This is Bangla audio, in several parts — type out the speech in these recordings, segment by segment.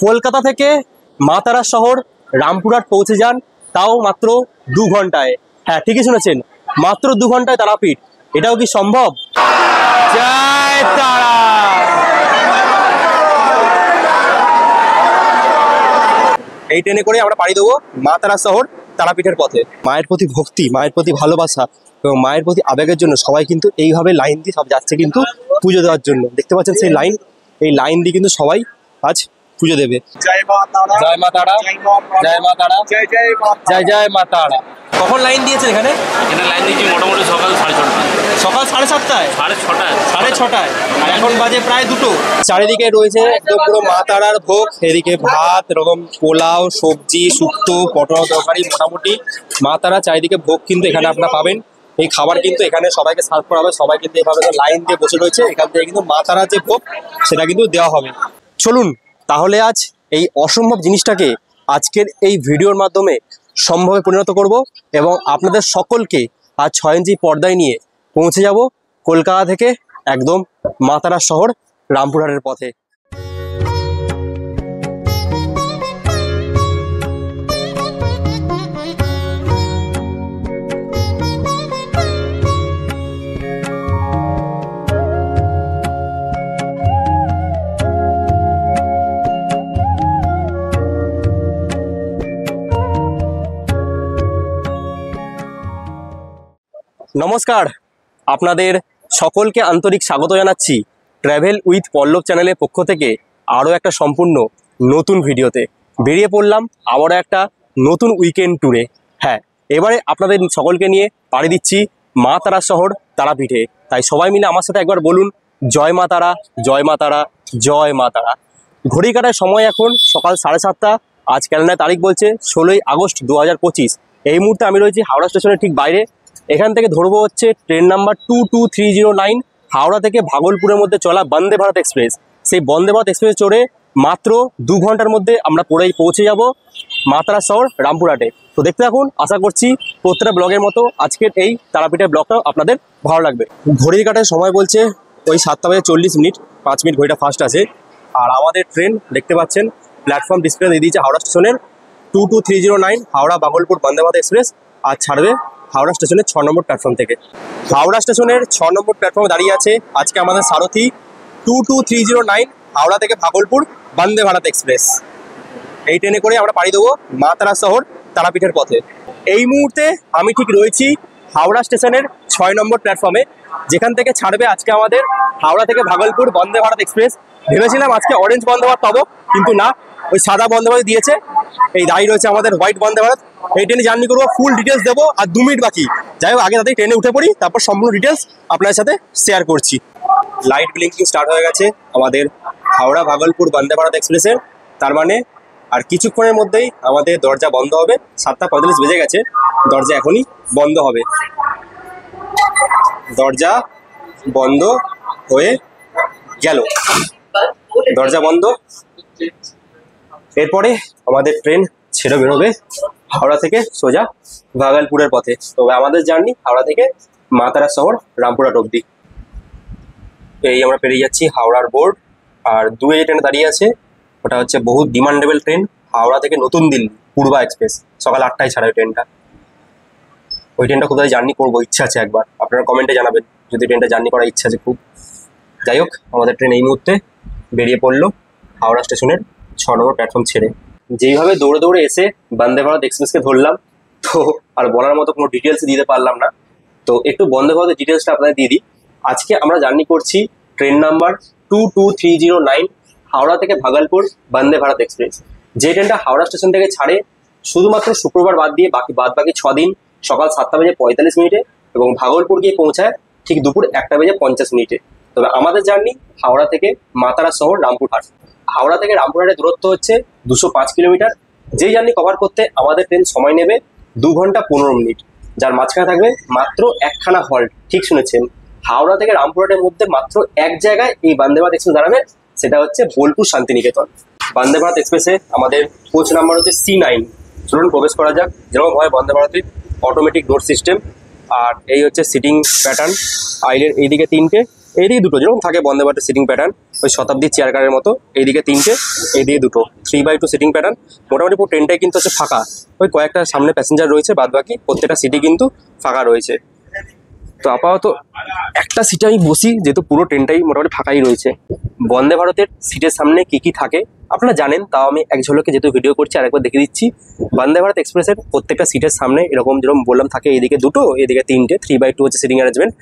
কলকাতা থেকে মা তারা শহর রামপুরহাট পৌঁছে যান, তাও মাত্র 2 ঘন্টায়। হ্যাঁ, ঠিকই শুনেছেন, মাত্র 2 ঘন্টায় তারাপীঠ। এটাও কি সম্ভব? জয় তারা। এই ট্রেনে করে আমরা পাড়ি দেবো মা তারা শহর তারাপীঠের পথে। মায়ের প্রতি ভক্তি, মায়ের প্রতি ভালোবাসা এবং মায়ের প্রতি আবেগের জন্য সবাই কিন্তু এইভাবে লাইন দিয়ে সব যাচ্ছে কিন্তু পুজো দেওয়ার জন্য। দেখতে পাচ্ছেন সেই লাইন, এই লাইন দিয়ে কিন্তু সবাই আজ পুজো দেবে। জয় মা তারা, জয় মা তারা, জয় মা তারা, জয় জয় মা, জয় জয় মা তারা। কখন লাইন দিয়েছে এখানে? এখানে লাইন দিয়েছি মোটামুটি সকাল 6:30। সকাল 6:30টায়, 6:30, 6:30, আর এখন বাজে প্রায় 2টো। চারিদিকে রয়েছে একদম পুরো মা তারার ভোগ। এদিকে ভাত, এরকম পোলাও, সবজি, শুক্তো, পটল তরকারি, মোটামুটি মা তারা চারিদিকে ভোগ কিন্তু এখানে আপনারা পাবেন। এই খাবার কিন্তু এখানে সবাইকে সার্ভ করা হবে। সবাই কিন্তু এভাবে লাইন দিয়ে বসে রয়েছে, এখান থেকে কিন্তু মা তারার যে ভোগ সেটা কিন্তু দেওয়া হবে। চলুন তাহলে আজ এই অসম্ভব জিনিসটাকে আজকের এই ভিডিওর মাধ্যমে সম্ভবে পরিণত করব এবং আপনাদের সকলকে আজ 6 ইঞ্চি পর্দায় নিয়ে পৌঁছে যাব কলকাতা থেকে একদম মা তারা শহর রামপুরহাটের পথে। নমস্কার, আপনাদের সকলকে আন্তরিক স্বাগত জানাচ্ছি ট্র্যাভেল উইথ পল্লব চ্যানেলের পক্ষ থেকে আরও একটা সম্পূর্ণ নতুন ভিডিওতে। বেরিয়ে পড়লাম আবারও একটা নতুন উইকেন্ড ট্যুরে। হ্যাঁ, এবারে আপনাদের সকলকে নিয়ে পাড়ি দিচ্ছি মা তারা শহর তারাপীঠে। তাই সবাই মিলে আমার সাথে একবার বলুন জয় মা তারা, জয় মা তারা, জয় মা তারা। ঘড়ি কাটার সময় এখন সকাল 7:30। আজ ক্যালেন্ডার তারিখ বলছে 16ই আগস্ট 2025। এই মুহূর্তে আমি রয়েছি হাওড়া স্টেশনের ঠিক বাইরে। এখান থেকে ধরবো হচ্ছে ট্রেন নাম্বার 22309, হাওড়া থেকে ভাগলপুরের মধ্যে চলা বন্দে ভারত এক্সপ্রেস। সেই বন্দে ভারত এক্সপ্রেস চড়ে মাত্র 2 ঘন্টার মধ্যে আমরা পৌঁছে যাব মা তারা শহর রামপুরহাটে। তো দেখতে থাকুন, আশা করছি প্রত্যেকটা ব্লগের মতো আজকের এই তারাপীঠের ব্লগটাও আপনাদের ভালো লাগবে। ঘড়ির কাটার সময় বলছে ওই 7:40, 5 মিনিট ঘড়িটা ফাস্ট আছে। আর আমাদের ট্রেন দেখতে পাচ্ছেন প্ল্যাটফর্ম ডিসপ্লে দিয়ে দিয়েছে হাওড়া স্টেশনের 22309 হাওড়া ভাগলপুর বন্দে ভারত এক্সপ্রেস। আর ছাড়বে হাওড়া স্টেশনের 6 নম্বর প্ল্যাটফর্ম থেকে। হাওড়া স্টেশনের 6 নম্বর প্ল্যাটফর্মে দাঁড়িয়ে আছে আজকে আমাদের সারথি 22309 হাওড়া থেকে ভাগলপুর বন্দে ভারত এক্সপ্রেস। এই ট্রেনে করে আমরা পাড়ি দেবো মা তারা শহর তারাপীঠের পথে। এই মুহূর্তে আমি ঠিক রয়েছি হাওড়া স্টেশনের 6 নম্বর প্ল্যাটফর্মে, যেখান থেকে ছাড়বে আজকে আমাদের হাওড়া থেকে ভাগলপুর বন্দে ভারত এক্সপ্রেস। ভেবেছিলাম আজকে অরেঞ্জ বন্দে ভারত পাবো, কিন্তু না, ওই সাদা বন্দে ভারত দিয়েছে। এই দাঁড়িয়ে রয়েছে আমাদের হোয়াইট বন্দে ভারত। এই ট্রেনে জার্নি করবো, ফুল ডিটেলস দেবো। আর 2 মিনিট বাকি, যাই হোক আগে তাদের ট্রেনে উঠে পড়ি, তারপর সম্পূর্ণ ডিটেলস আপনাদের সাথে শেয়ার করছি। লাইট ব্লিঙ্কিং স্টার্ট হয়ে গেছে আমাদের হাওড়া ভাগলপুর বন্দে ভারত এক্সপ্রেসের। তার মানে আর কিছুক্ষণের মধ্যেই আমাদের দরজা বন্ধ হবে। 7:45 বেজে গেছে, দরজা এখনই বন্ধ হবে। দরজা বন্ধ হয়ে গেল, দরজা বন্ধ। এরপরে আমাদের ট্রেন ছেড়ে বেরোবে হাওড়া থেকে সোজা ভাগলপুরের পথে। তবে আমাদের জার্নি হাওড়া থেকে মা তারা শহর রামপুরহাট অবধি। এই আমরা পেরিয়ে যাচ্ছি হাওড়ার বোর্ড। আর দূরে যে ট্রেনে দাঁড়িয়ে আছে ওটা হচ্ছে বহু ডিমান্ডেবল ট্রেন, হাওড়া থেকে নতুন দিল্লি পূর্বা এক্সপ্রেস। সকাল 8টায় ছাড়া ওই ট্রেনটা। ওই ট্রেনটা কোথায় জার্নি করবো ইচ্ছা আছে, একবার আপনারা কমেন্টে জানাবেন যদি ট্রেনটা জার্নি করার ইচ্ছা আছে খুব। যাই হোক, আমাদের ট্রেন এই মুহূর্তে বেরিয়ে পড়লো হাওড়া স্টেশনের 6 নম্বর প্ল্যাটফর্ম ছেড়ে। যেইভাবে দৌড়ে দৌড়ে এসে বন্দে ভারত এক্সপ্রেসকে ধরলাম, তো আর বলার মতো কোনো ডিটেলস দিতে পারলাম না। তো একটু বন্দে ভারতের ডিটেলসটা আপনাদের দিয়ে দিই। আজকে আমরা জার্নি করছি ট্রেন নাম্বার 22309 হাওড়া থেকে ভাগলপুর বন্দে ভারত এক্সপ্রেস। যে ট্রেনটা হাওড়া স্টেশন থেকে ছাড়ে শুধুমাত্র শুক্রবার বাদ দিয়ে বাকি 6 দিন সকাল 7:45 এবং ভাগলপুর গিয়ে পৌঁছায় ঠিক দুপুর 1:50। তবে আমাদের জার্নি হাওড়া থেকে মা তারা শহর রামপুরহাট। হাওড়া থেকে রামপুরহাটের দূরত্ব হচ্ছে 205 কিলোমিটার। যেই জার্নি কভার করতে আমাদের ট্রেন সময় নেবে 2 ঘন্টা 15 মিনিট, যার মাঝখানে থাকবে মাত্র একখানা হল্ট। ঠিক শুনেছেন, হাওড়া থেকে রামপুরহাটের মধ্যে মাত্র এক জায়গায় এই বন্দে ভারত এক্সপ্রেস দাঁড়াবে, সেটা হচ্ছে বোলপুর শান্তিনিকেতন। বন্দে ভারত এক্সপ্রেসে আমাদের কোচ নাম্বার হচ্ছে C9। চলুন প্রবেশ করা যাক। যেরকম হয় বন্দে ভারতের অটোমেটিক ডোর সিস্টেম। আর এই হচ্ছে সিটিং প্যাটার্ন। আইলের এইদিকে 3টে, এইদিকে 2টো, যেরকম থাকে বন্দে ভারতের সিটিং প্যাটার্ন। ওই শতাব্দীর চেয়ার কারের মতো। এইদিকে 3টে, এইদিকে 2টো, 3x2 সিটিং প্যাটার্ন। মোটামুটি পুরো ট্রেনটাই কিন্তু হচ্ছে ফাঁকা, ওই কয়েকটা সামনে প্যাসেঞ্জার রয়েছে, বাদ বাকি প্রত্যেকটা সিটি কিন্তু ফাঁকা রয়েছে। তো আপাতত একটা সিটে আমি বসি, যেহেতু পুরো ট্রেনটাই মোটামুটি ফাঁকাই রয়েছে। বন্দে ভারতের সিটের সামনে কি কি থাকে আপনারা জানেন, তাও আমি এক ঝলকে যেহেতু ভিডিও করছি আরেকবার দেখে দিচ্ছি। বন্দে ভারত এক্সপ্রেসের প্রত্যেকটা সিটের সামনে এরকম যেরকম বললাম থাকে, এইদিকে 2টো, এদিকে 3টে, 3x2 হচ্ছে সিটিং অ্যারেঞ্জমেন্ট।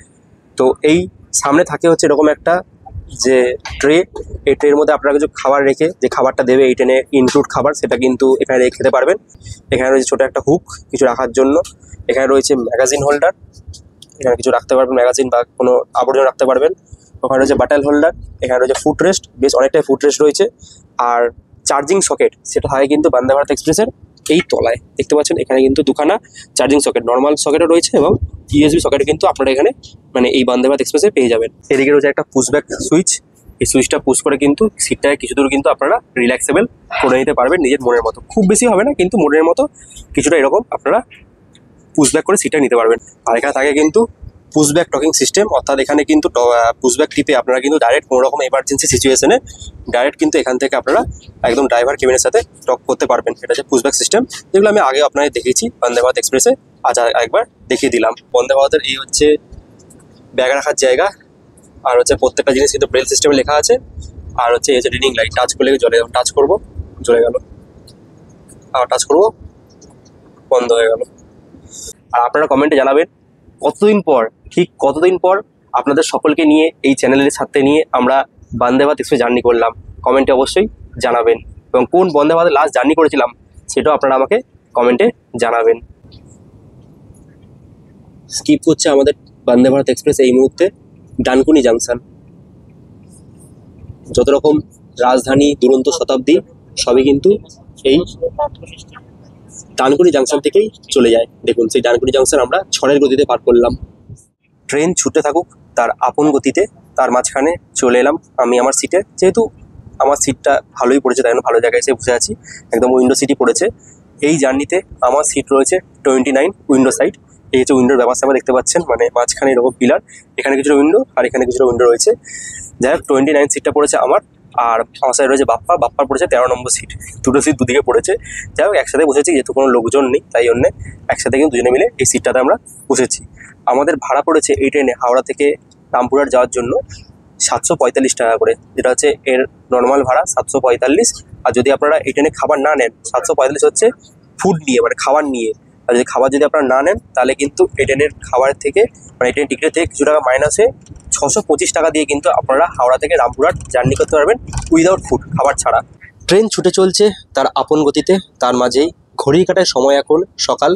তো এই সামনে থাকে হচ্ছে এরকম একটা যে ট্রে, এই ট্রের মধ্যে আপনারা কিছু খাবার রেখে যে খাবারটা দেবে এই ট্রেনে ইনক্লুড খাবার, সেটা কিন্তু এখানে রেখে খেতে পারবেন। এখানে রয়েছে ছোটো একটা হুক কিছু রাখার জন্য। এখানে রয়েছে ম্যাগাজিন হোল্ডার, এখানে কিছু রাখতে পারবেন, ম্যাগাজিন বা কোনো আবর্জনা রাখতে পারবেন। ওখানে রয়েছে বাটাল হোল্ডার, এখানে রয়েছে ফুট রেস্ট, বেশ অনেকটাই ফুট রেস্ট রয়েছে। আর চার্জিং সকেট সেটা থাকে কিন্তু বন্দে ভারত এক্সপ্রেসের এই তলায়, দেখতে পাচ্ছেন এখানে কিন্তু দুখানা চার্জিং সকেট, নর্মাল সকেটও রয়েছে এবং ইউএসবি সকেট কিন্তু আপনারা এখানে মানে এই বন্দে ভারত এক্সপ্রেসে পেয়ে যাবেন। এদিকে রয়েছে একটা পুশব্যাক সুইচ, এই সুইচটা পুশ করে কিন্তু সিটটাকে কিছু দূর কিন্তু আপনারা রিল্যাক্সেবল করে নিতে পারবেন নিজের মনের মতো। খুব বেশি হবে না কিন্তু মনের মতো কিছুটা এরকম আপনারা পুশব্যাক করে সিটটা নিতে পারবেন। আর এখানে থাকে কিন্তু পুশব্যাক টকিং সিস্টেম, অর্থাৎ এখানে কিন্তু পুশব্যাক টিপে আপনারা কিন্তু ডাইরেক্ট কোনো রকম এমার্জেন্সি সিচুয়েশনে ডাইরেক্ট কিন্তু এখান থেকে আপনারা একদম ড্রাইভার কেবিনের সাথে টক করতে পারবেন। এটা হচ্ছে পুশব্যাক সিস্টেম, যেগুলো আমি আগে আপনাদের দেখিয়েছি বন্দে ভারত এক্সপ্রেসে, আজ আরেকবার দেখিয়ে দিলাম। বন্দে ভারতের এই হচ্ছে ব্যাগ রাখার জায়গা, আর হচ্ছে প্রত্যেকটা জিনিস কিন্তু ব্রেল সিস্টেমে লেখা আছে। আর হচ্ছে এই হচ্ছে রিডিং লাইট, টাচ করলে জ্বলে, টাচ করবো জ্বলে গেল, আর টাচ করবো বন্ধ হয়ে গেল। আর আপনারা কমেন্টে জানাবেন কতদিন পর আপনাদের সকলকে নিয়ে এই চ্যানেলের সাথে নিয়ে আমরা বন্দে ভারত এক্সপ্রেস জার্নি করলাম, কমেন্টে অবশ্যই জানাবেন। এবং কোন বন্দে ভারতে লাস্ট জার্নি করেছিলাম সেটাও আপনারা আমাকে কমেন্টে জানাবেন। স্কিপ করছে আমাদের বন্দে ভারত এক্সপ্রেস এই মুহূর্তে ডানকুনি জাংশন। যত রকম রাজধানী, দুরন্ত, শতাব্দী সবই কিন্তু এই ডানকুনি জাংশন থেকেই চলে যায়। দেখুন সেই ডানকুনি জাংশন আমরা ঝড়ের গতিতে পার করলাম। ট্রেন ছুটে থাকুক তার আপন গতিতে, তার মাঝখানে চলে এলাম আমি আমার সিটে। যেহেতু আমার সিটটা ভালোই পড়েছে, তাই জন্য ভালো জায়গায় এসে বসে আছি, একদম উইন্ডো সিটই পড়েছে। এই জার্নিতে আমার সিট রয়েছে 29 উইন্ডো সাইড। এই হচ্ছে উইন্ডোর ব্যবস্থা দেখতে পাচ্ছেন, মানে মাঝখানে এরকম পিলার, এখানে কিছুটা উইন্ডো আর এখানে কিছুটা উইন্ডো রয়েছে। যাই হোক 29 সিটটা পড়েছে আমার, আর আমার সাইড রয়েছে বাপ্পার পড়েছে 13 নম্বর সিট। দুটো সিট দুদিকে পড়েছে। যাই হোক একসাথে বসেছি, যেহেতু কোনো লোকজন নেই তাই জন্যে একসাথে কিন্তু দুজনে মিলে এই সিটটাতে আমরা বসেছি। আমাদের ভাড়া পড়েছে এই ট্রেনে হাওড়া থেকে রামপুরহাট যাওয়ার জন্য 745 টাকা করে, যেটা হচ্ছে এর নর্মাল ভাড়া 745। আর যদি আপনারা এই ট্রেনে খাবার না নেন 745 হচ্ছে ফুড নিয়ে, মানে খাবার নিয়ে। আর যদি খাবার যদি আপনারা না নেন তাহলে কিন্তু এই ট্রেনের খাবারের থেকে মানে এই ট্রেনের টিকিটের থেকে কিছু টাকা মাইনাসে 625 টাকা দিয়ে কিন্তু আপনারা হাওড়া থেকে রামপুরহাট জার্নি করতে পারবেন উইদাউট ফুড, খাবার ছাড়া। ট্রেন ছুটে চলছে তার আপন গতিতে, তার মাঝেই ঘড়ির কাটায় সময় এখন সকাল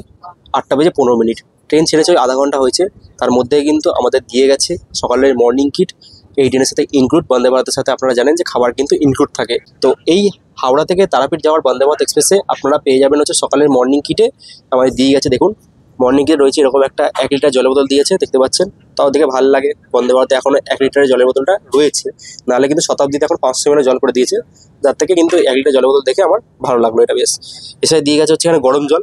8:15। ট্রেন ছেড়েছে ওই আধা ঘন্টা হয়েছে, তার মধ্যে কিন্তু আমাদের দিয়ে গেছে সকালের মর্নিং কিট। এই ট্রেনের সাথে ইনক্লুড বন্দে ভারতের সাথে আপনারা জানেন যে খাবার কিন্তু ইনক্লুড থাকে। তো এই হাওড়া থেকে তারাপীঠ যাওয়ার বন্দে ভারত এক্সপ্রেসে আপনারা পেয়ে যাবেন হচ্ছে সকালের মর্নিং কিটে আমাদের দিয়ে গেছে। দেখুন মর্নিং কিটে রয়েছে এরকম একটা 1 লিটার জলের বোতল দিয়েছে, দেখতে পাচ্ছেন। তাও দেখে ভালো লাগে, বন্দে ভারতে এখনো 1 লিটারের জলের বোতলটা রয়েছে, নাহলে কিন্তু শতাব্দীতে এখন 500 ml জল করে দিয়েছে, যার থেকে কিন্তু 1 লিটার জলের বোতল দেখে আমার ভালো লাগলো এটা বেশ। এছাড়া দিয়ে গেছে হচ্ছে এখানে গরম জল,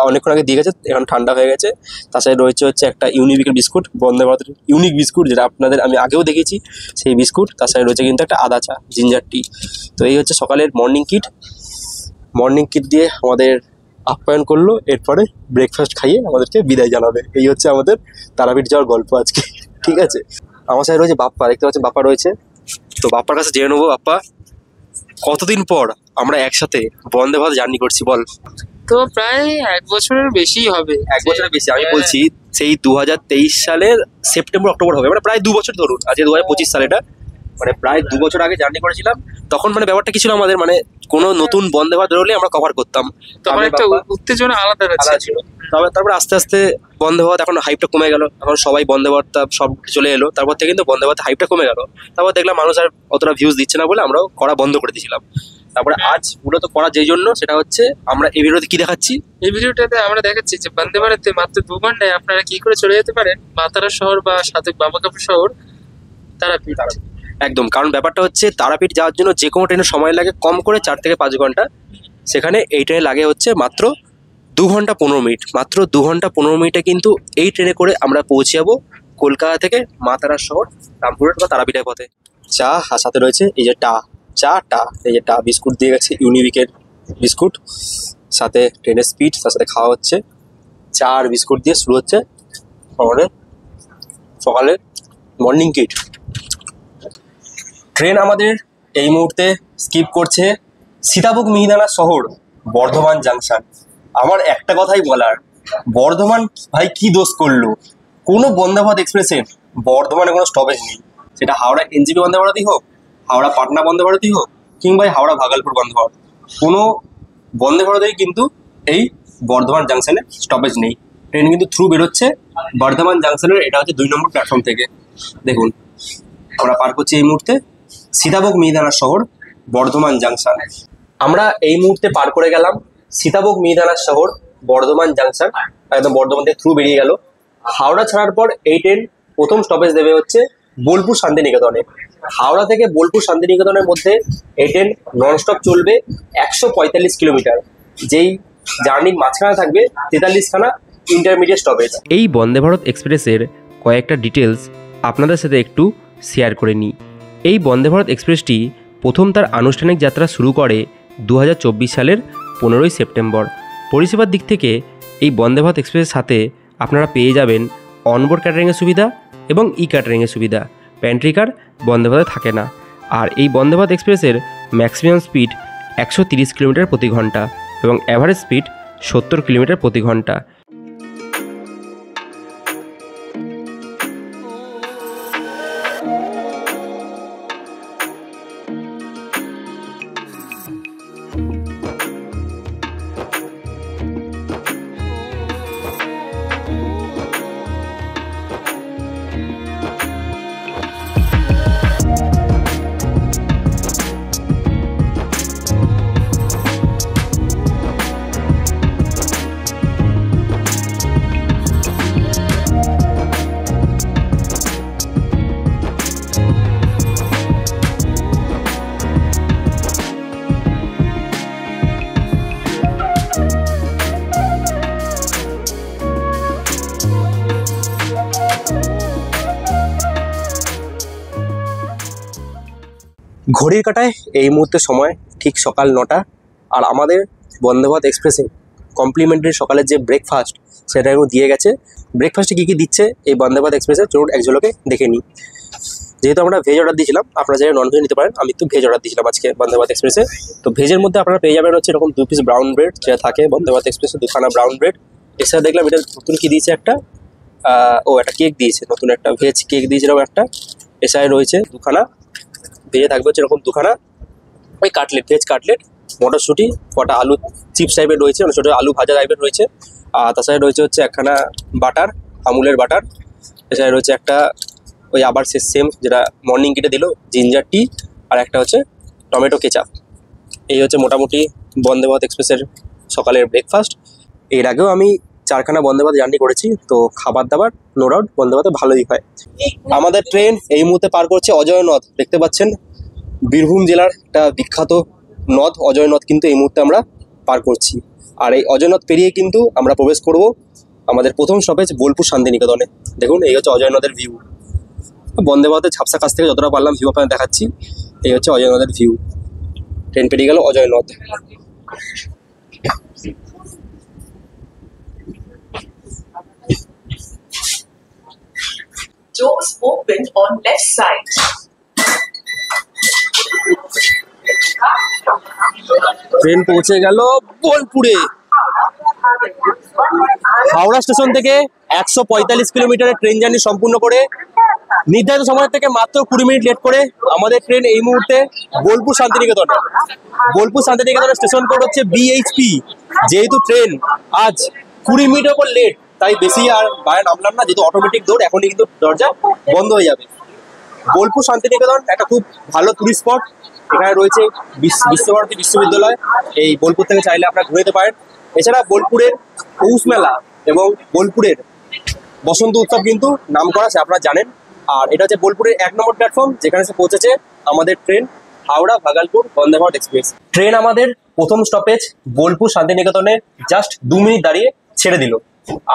অনেকক্ষণ আগে দিয়ে গেছে, এখন ঠান্ডা হয়ে গেছে। তার সাথে রয়েছে হচ্ছে একটা ইউনিবিকের বিস্কুট, বন্দে ভারতের ইউনিক বিস্কুট, যেটা আপনাদের আমি আগেও দেখেছি সেই বিস্কুট। তার সাথে রয়েছে কিন্তু একটা আদা চা, জিঞ্জার টি। তো এই হচ্ছে সকালের মর্নিং কিট দিয়ে আমাদের আপ্যায়ন করলো, এরপরে ব্রেকফাস্ট খাইয়ে আমাদেরকে বিদায় জানাবে। এই হচ্ছে আমাদের তারাপীঠ যাওয়ার গল্প আজকে, ঠিক আছে। আমার সাথে রয়েছে বাপ্পা, দেখতে পাচ্ছেন বাপ্পা রয়েছে। তো বাপ্পার কাছে জেনে নেবো, বাপ্পা কতদিন পর আমরা একসাথে বন্দে ভারত জার্নি করছি বল। তো প্রায় 1 বছরের বেশি হবে। 1 বছরের বেশি, আমি বলছি সেই 2023 সালের সেপ্টেম্বর অক্টোবর হবে, মানে প্রায় 2 বছর ধরুন। আজকে 2025 সাল, এটা মানে প্রায় 2 বছর আগে জার্নি করেছিলাম। তখন মানে ব্যাপারটা কি ছিল আমাদের, মানে কোনো নতুন বন্দে ভারত হলে আমরা কভার করতাম, তখন একটা উত্তেজনা আলাদা ছিল। তারপরে আস্তে আস্তে বন্দে ভারত এখন হাইপটা কমে গেল, এখন সবাই বন্দে ভারত সব চলে এলো, তারপর থেকে কিন্তু বন্দে ভারত হাইপটা কমে গেল। তারপর দেখলাম মানুষ আর অতটা ভিউজ দিচ্ছে না বলে আমরাও করা বন্ধ করে দিয়েছিলাম। তারপরে আজ মূলত করা যেই জন্য সেটা হচ্ছে আমরা এই ভিডিওতে কি দেখাচ্ছি, এই ভিডিওটাতে আমরা দেখাচ্ছি যে বন্দে ভারতে মাত্র 2 ঘন্টায় আপনারা কি করে চলে যেতে পারেন মাতারা শহর বা সাধক বাবাকাপুর শহর তারাপীঠ। একদম, কারণ ব্যাপারটা হচ্ছে তারাপীঠ যাওয়ার জন্য যে কোনো ট্রেনের সময় লাগে কম করে 4 থেকে 5 ঘন্টা, সেখানে এই ট্রেনে লাগে হচ্ছে মাত্র 2 ঘন্টা 15 মিনিট। মাত্র 2 ঘন্টা 15 মিনিটে কিন্তু এই ট্রেনে করে আমরা পৌঁছে যাবো কলকাতা থেকে মা তারার শহর রামপুরহাট বা তারাপীঠের পথে। চা আর সাথে রয়েছে এই যে টা এই যে টা বিস্কুট দিয়ে গেছে, ইউনিবিকের বিস্কুট, সাথে ট্রেনের স্পিড, তার সাথে খাওয়া হচ্ছে চা আর বিস্কুট দিয়ে। শুরু হচ্ছে আমাদের সকালে মর্নিং কিট। ট্রেন আমাদের এই মুহূর্তে স্কিপ করছে সীতাভোগ মিহিদানা শহর বর্ধমান জাংশন। আমার একটা কথাই বলার, বর্ধমান ভাই কি দোষ করলো? কোনো বন্দে ভারত এক্সপ্রেসের বর্ধমানে কোনো স্টপেজ নেই, সেটা হাওড়া এনজিপি বন্দে ভারতই হোক, হাওড়া পাটনা বন্দে ভারতই হোক, কিংবা হাওড়া ভাগলপুর বন্দে ভারত, কোনো বন্দে ভারতেই কিন্তু এই বর্ধমান জাংশনে স্টপেজ নেই। ট্রেন কিন্তু থ্রু বেরোচ্ছে বর্ধমান জাংশনের, এটা হচ্ছে 2 নম্বর প্ল্যাটফর্ম থেকে। দেখুন আমরা পার করছি এই মুহূর্তে সীতাভোগ মিহিদানা শহর বর্ধমান জাংশন। আমরা এই মুহূর্তে পার করে গেলাম সীতাভোগ মিহিদানা শহর বর্ধমান জাংশন, একদম বর্ধমান থেকে থ্রু বেরিয়ে গেল। হাওড়া ছাড়ার পর এই ট্রেন প্রথম স্টপেজ দেবে হচ্ছে বোলপুর শান্তিনিকেতনে। হাওড়া থেকে বোলপুর শান্তিনিকেতনের মধ্যে এই ট্রেন ননস্টপ চলবে 145 কিলোমিটার, যেই জার্নির মাঝখানে থাকবে 43খানা ইন্টারমিডিয়েট স্টপেজ। এই বন্দে ভারত এক্সপ্রেসের কয়েকটা ডিটেলস আপনাদের সাথে একটু শেয়ার করে নিই। এই বন্দে ভারত এক্সপ্রেসটি প্রথম তার আনুষ্ঠানিক যাত্রা শুরু করে 2024 সালের 15ই সেপ্টেম্বর। পরিষেবার দিক থেকে এই বন্দে ভারত এক্সপ্রেসের সাথে আপনারা পেয়ে যাবেন অনবোর্ড ক্যাটারিংয়ের সুবিধা এবং ই ক্যাটারিংয়ের সুবিধা। প্যান্ট্রি কার বন্দে ভারতে থাকে না। আর এই বন্দে ভারত এক্সপ্রেসের ম্যাক্সিমাম স্পিড 130 কিলোমিটার প্রতি ঘন্টা এবং অ্যাভারেজ স্পিড 70 কিলোমিটার প্রতি ঘন্টা। ঘড়ির কাঁটায় এই মুহূর্তে সময় ঠিক সকাল 9টা। আর আমাদের বন্দে ভারত এক্সপ্রেসে কমপ্লিমেন্টারি সকালের যে ব্রেকফাস্ট সেটা এখন দিয়ে গেছে। ব্রেকফাস্টে কী কী দিচ্ছে এই বন্দে ভারত এক্সপ্রেসে চলুন এক ঝলকে দেখে নিই। যেহেতু আমরা ভেজ অর্ডার দিয়েছিলাম, আপনারা চাইলে নন ভেজ নিতে পারেন, আমি তো ভেজ অর্ডার দিয়েছিলাম আজকে বন্দে ভারত এক্সপ্রেসে। তো ভেজের মধ্যে আপনারা পেয়ে যাবেন হচ্ছে এরকম 2 পিস ব্রাউন ব্রেড, যেটা থাকে বন্দে ভারত এক্সপ্রেসে 2খানা ব্রাউন ব্রেড। এছাড়া দেখলাম এটা নতুন কী দিয়েছে একটা একটা কেক দিয়েছে, নতুন একটা ভেজ কেক দিয়েছে এরকম একটা। এছাড়া রয়েছে 2খানা ভেজে থাকবে হচ্ছে এরকম 2খানা ওই কাটলেট, ভেজ কাটলেট, মটরশুঁটি, কটা আলু চিপস টাইপের রয়েছে, মানে ছোটো আলু ভাজা টাইপের রয়েছে। আর তাছাড়া রয়েছে হচ্ছে একখানা বাটার, আমুলের বাটার। এছাড়া রয়েছে একটা ওই আবার সেম যেটা মর্নিং কিটে দিল জিঞ্জার টি, আর একটা হচ্ছে টমেটো কেচাপ। এই হচ্ছে মোটামুটি বন্দে ভারত এক্সপ্রেসের সকালের ব্রেকফাস্ট। এর আগেও আমি 4খানা বন্দে ভারত জার্নি করেছি, তো খাবার দাবার নো ডাউট বন্দে ভারতে ভালোই হয়। আমাদের ট্রেন এই মুহূর্তে পার করছে অজয় নদ। দেখতে পাচ্ছেন বীরভূম জেলার একটা বিখ্যাত নদ অজয় নদ কিন্তু এই মুহূর্তে আমরা পার করছি। আর এই অজয় নদ পেরিয়ে কিন্তু আমরা প্রবেশ করব আমাদের প্রথম স্টপেজ বোলপুর শান্তিনিকেতনে। দেখুন এই হচ্ছে অজয় নদের ভিউ। বন্দে ভারতের ঝাপসা কাছ থেকে যতটা পারলাম ভিউ আপনাদের দেখাচ্ছি। এই হচ্ছে অজয় নদের ভিউ। ট্রেন পেরিয়ে গেল অজয় নদ। Doors open on left side. Train পৌঁছে গেল বোলপুরে। হাওড়া স্টেশন থেকে 145 কিলোমিটারের ট্রেন জার্নি সম্পূর্ণ করে নির্ধারিত সময় থেকে মাত্র 20 মিনিট লেট করে আমাদের ট্রেন এই মুহূর্তে বোলপুর শান্তিনিকেতনে। বোলপুর শান্তিনিকেতনের স্টেশন কোড হচ্ছে BHP। যেহেতু ট্রেন আজ 20 মিনিটের উপর লেট, তাই বেশি আর বাইরে নামলাম না, যেহেতু অটোমেটিক দৌড়, এখনই কিন্তু দরজা বন্ধ হয়ে যাবে। বোলপুর শান্তিনিকেতন একটা খুব ভালো টুরিস্ট স্পট। এখানে রয়েছে বিশ্বভারতী বিশ্ববিদ্যালয়, এই বোলপুর থেকে চাইলে আপনারা ঘুরে যেতে পারেন। এছাড়া বোলপুরের পৌষ মেলা এবং বোলপুরের বসন্ত উৎসব কিন্তু নাম করা আছে, আপনারা জানেন। আর এটা হচ্ছে বোলপুরের 1 নম্বর প্ল্যাটফর্ম, যেখানে এসে পৌঁছেছে আমাদের train Howrah Bhagalpur Vande Bharat express. Train আমাদের প্রথম স্টপেজ বোলপুর শান্তিনিকেতনে জাস্ট 2 মিনিট দাঁড়িয়ে ছেড়ে দিল।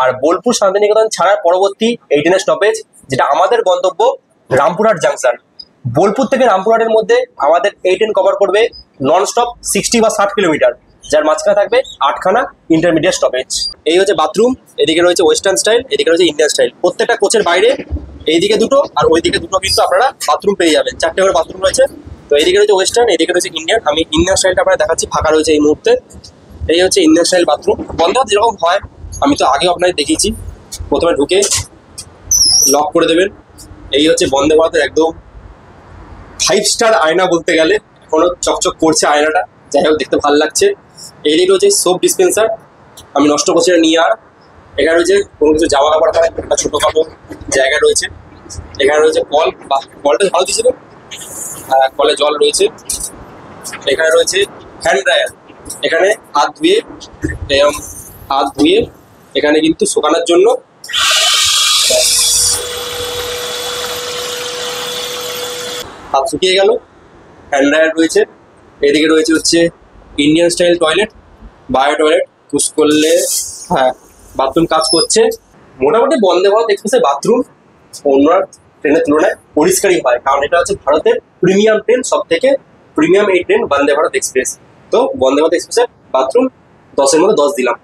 আর বোলপুর শান্তিনিকেতন ছাড়ার পরবর্তী এই ট্রেনের স্টপেজ, যেটা আমাদের গন্তব্য রামপুরহাট জাংশন। বোলপুর থেকে রামপুরহাটের মধ্যে আমাদের এই ট্রেন কভার করবে নন স্টপ 60 বা 60 কিলোমিটার, যার মাঝখানে থাকবে 8খানা ইন্টারমিডিয়েট স্টপেজ। এই হচ্ছে বাথরুম, এদিকে রয়েছে ওয়েস্টার্ন স্টাইল, এদিকে রয়েছে ইন্ডিয়ান স্টাইল। প্রত্যেকটা কোচের বাইরে এইদিকে দুটো আর ওইদিকে দুটো কিন্তু আপনারা বাথরুম পেয়ে যাবেন। 4টে করে বাথরুম রয়েছে। তো এইদিকে রয়েছে ওয়েস্টার্ন, এদিকে রয়েছে ইন্ডিয়ান। আমি ইন্ডিয়ান স্টাইলটা আপনারা দেখাচ্ছি, ফাঁকা রয়েছে এই মুহূর্তে। এই হচ্ছে ইন্ডিয়ান স্টাইল বাথরুম। বন্ধ যেরকম হয় আমি তো আগেও আপনাদের দেখিয়েছি। প্রথমে ঢুকে লক করে দেবেন। এই হচ্ছে বন্দে ভারতের একদম 5 স্টার আয়না বলতে গেলে, এখনো চকচক করছে আয়নাটা, যাই হোক দেখতে ভালো লাগছে। এইদিকে রয়েছে সোপ ডিসপেন্সার, আমি নষ্ট করছি না নিয়ে। আর এখানে রয়েছে কোনো কিছু জামা কাপড় রাখার একটা ছোটোখাটো জায়গা রয়েছে। এখানে রয়েছে কল, বা কলটা ভালো দিয়েছিল, কলে জল রয়েছে। এখানে রয়েছে হ্যান্ড ড্রায়ার, এখানে হাত ধুয়ে এখানে কিন্তু শুকানোর জন্য হাত শুকিয়ে গেল। হ্যান্ড ড্রায়ার রয়েছে। এদিকে রয়েছে হচ্ছে Indian style toilet, bio toilet. Push করলে বাথরুম কাজ করছে। মোটামুটি বন্দে ভারত এক্সপ্রেসের বাথরুম অন্য ট্রেনের তুলনায় পরিষ্কারই হয়, কারণ এটা হচ্ছে ভারতের প্রিমিয়াম ট্রেন, সব থেকে প্রিমিয়াম এই ট্রেন বন্দে ভারত এক্সপ্রেস। তো বন্দে ভারত এক্সপ্রেসের বাথরুম 10-এর মধ্যে 10 দিলাম।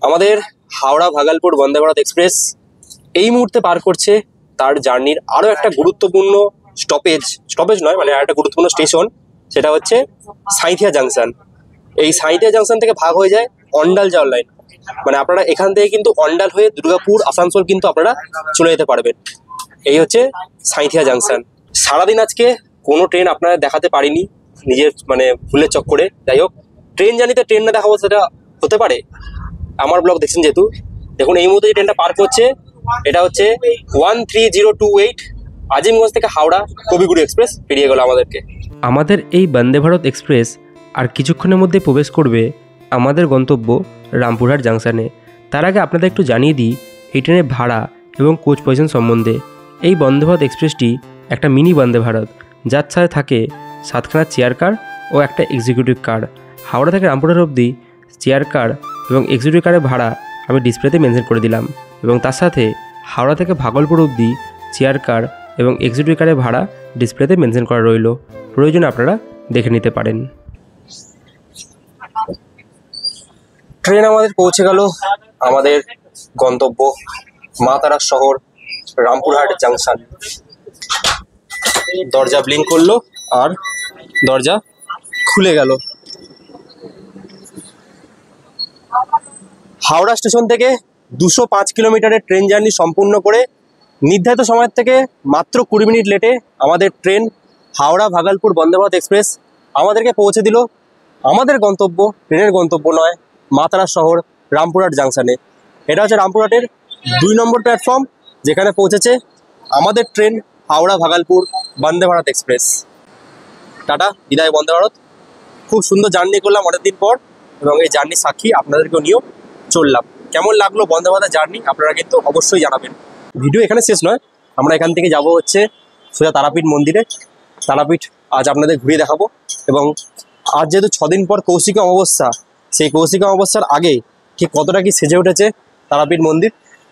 আমাদের হাওড়া ভাগলপুর বন্দে ভারত এক্সপ্রেস এই মুহূর্তে পার করছে তার জার্নির আরও একটা গুরুত্বপূর্ণ স্টপেজ নয়, মানে একটা গুরুত্বপূর্ণ স্টেশন, সেটা হচ্ছে সাঁইথিয়া জাংশন। এই সাঁইথিয়া জাংশন থেকে ভাগ হয়ে যায় অন্ডাল যাওয়ার লাইন। মানে আপনারা এখান থেকে কিন্তু অন্ডাল হয়ে দুর্গাপুর, আসানসোল কিন্তু আপনারা চলে যেতে পারবেন। এই হচ্ছে সাঁইথিয়া জাংশন। সারাদিন আজকে কোনো ট্রেন আপনারা দেখাতে পারিনি নিজের মানে ভুলের চক্করে। যাই হোক, ট্রেন জার্নিতে ট্রেন না দেখাবো সেটা হতে পারে। আমার ব্লগ দেখছেন যেহেতু, দেখুন এই মুহূর্তে যে ট্রেনটা পার করছে এটা হচ্ছে 13028 আজিমগঞ্জ থেকে হাওড়া কবিগুরু এক্সপ্রেস পেরিয়ে গেল আমাদেরকে। আমাদের এই বন্দে ভারত এক্সপ্রেস আর কিছুক্ষণের মধ্যে প্রবেশ করবে আমাদের গন্তব্য রামপুরহাট জাংশনে। তার আগে আপনাদের একটু জানিয়ে দিই এই ট্রেনের ভাড়া এবং কোচ পজিশন সম্বন্ধে। এই বন্দে ভারত এক্সপ্রেসটি একটা মিনি বন্দে ভারত, যার সাথে থাকে 7খানা চেয়ার কার ও একটা এক্সিকিউটিভ কার। হাওড়া থেকে রামপুরহাট অবধি চেয়ার কার এবং এক্সিকিউটিভ কারের ভাড়া আমি ডিসপ্লেতে মেনশন করে দিলাম, এবং তার সাথে হাওড়া থেকে ভাগলপুর অবধি চেয়ার কার এবং এক্সিকিউটিভ কারের ভাড়া ডিসপ্লেতে মেনশন করা রইল, প্রয়োজনে আপনারা দেখে নিতে পারেন। ট্রেন আমাদের পৌঁছে গেল আমাদের গন্তব্য মা তারা শহর রামপুরহাট জাংশন। দরজা ব্লিঙ্ক করলো আর দরজা খুলে গেল। হাওড়া স্টেশন থেকে 205 কিলোমিটারের ট্রেন জার্নি সম্পূর্ণ করে নির্ধারিত সময়ের থেকে মাত্র 20 মিনিট লেটে আমাদের ট্রেন হাওড়া ভাগলপুর বন্দে ভারত এক্সপ্রেস আমাদেরকে পৌঁছে দিল আমাদের গন্তব্য, ট্রেনের গন্তব্য নয়, মা তারা শহর রামপুরহাট জাংশনে। এটা হচ্ছে রামপুরহাটের 2 নম্বর প্ল্যাটফর্ম, যেখানে পৌঁছেছে আমাদের train Howrah Bhagalpur Vande Bharat express. Tata, বিদায় বন্দে ভারত। খুব সুন্দর জার্নি করলাম অনেকদিন পর, এবং এই জার্নির সাক্ষী আপনাদেরকেও নিয়েও চললাম। কেমন লাগলো বন্দে ভারতের জার্নি আপনারা কিন্তু অবশ্যই জানাবেন। ভিডিও এখানে শেষ নয়, আমরা এখান থেকে যাব হচ্ছে সোজা তারাপীঠ মন্দিরে। তারাপীঠ আজ আপনাদের ঘুরিয়ে দেখাবো, এবং আজ যেহেতু 6 দিন পর কৌশিকী অমাবস্যা, সেই কৌশিকী অমাবস্যার আগে ঠিক কতটা কি সেজে উঠেছে তারাপীঠ মন্দির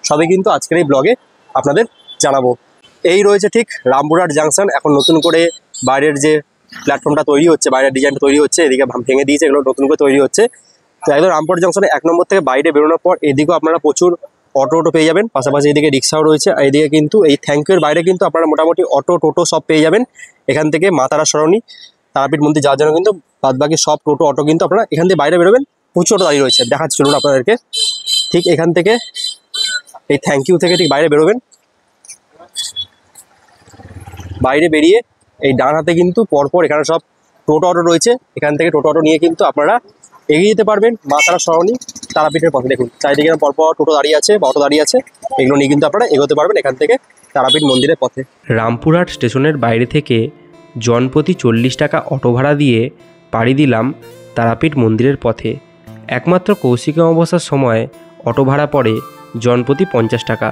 সবই কিন্তু আজকের এই ব্লগে আপনাদের জানাবো। এই রয়েছে ঠিক রামপুরহাট জাংশন। এখন নতুন করে বাইরের যে প্ল্যাটফর্মটা তৈরি হচ্ছে, বাইরের ডিজাইনটা তৈরি হচ্ছে, এদিকে ভেঙে দিয়েছে, এগুলো নতুন করে তৈরি হচ্ছে। তো একদম রামপুরহাট জাংশনে 1 নম্বর থেকে বাইরে বেরোনোর পর এদিকেও আপনারা প্রচুর অটো পেয়ে যাবেন, পাশাপাশি এদিকে রিক্সাও রয়েছে। এদিকে কিন্তু এই থ্যাংক ইউর বাইরে কিন্তু আপনারা মোটামুটি অটো টোটো সব পেয়ে যাবেন। এখান থেকে মা তারা সরণি তারাপীঠ মন্দির যাওয়ার জন্য কিন্তু বাদবাকি সব টোটো অটো কিন্তু আপনারা এখান থেকে বাইরে বেরোবেন। প্রচুর অটো দাঁড়িয়ে রয়েছে, দেখাচ্ছি চলুন আপনাদেরকে। ঠিক এখান থেকে এই থ্যাংক ইউ থেকে ঠিক বাইরে বেরোবেন। বাইরে বেরিয়ে এই ডান হাতে কিন্তু পরপর এখানে সব টোটো অটো রয়েছে। এখান থেকে টোটো অটো নিয়ে কিন্তু আপনারা এগিয়ে যেতে পারবেন মা তারা সরণি তারাপীঠের পথে। দেখুন চারিদিকে পরপর টোটো দাঁড়িয়ে আছে বা অটো দাঁড়িয়ে আছে, এগুলো নিয়ে কিন্তু আপনারা এগোতে পারবেন এখান থেকে তারাপীঠ মন্দিরের পথে। রামপুরহাট স্টেশনের বাইরে থেকে জনপ্রতি 40 টাকা অটো ভাড়া দিয়ে পাড়ি দিলাম তারাপীঠ মন্দিরের পথে। একমাত্র কৌশিকী অমাবস্যার সময় অটো ভাড়া পড়ে জনপ্রতি 50 টাকা,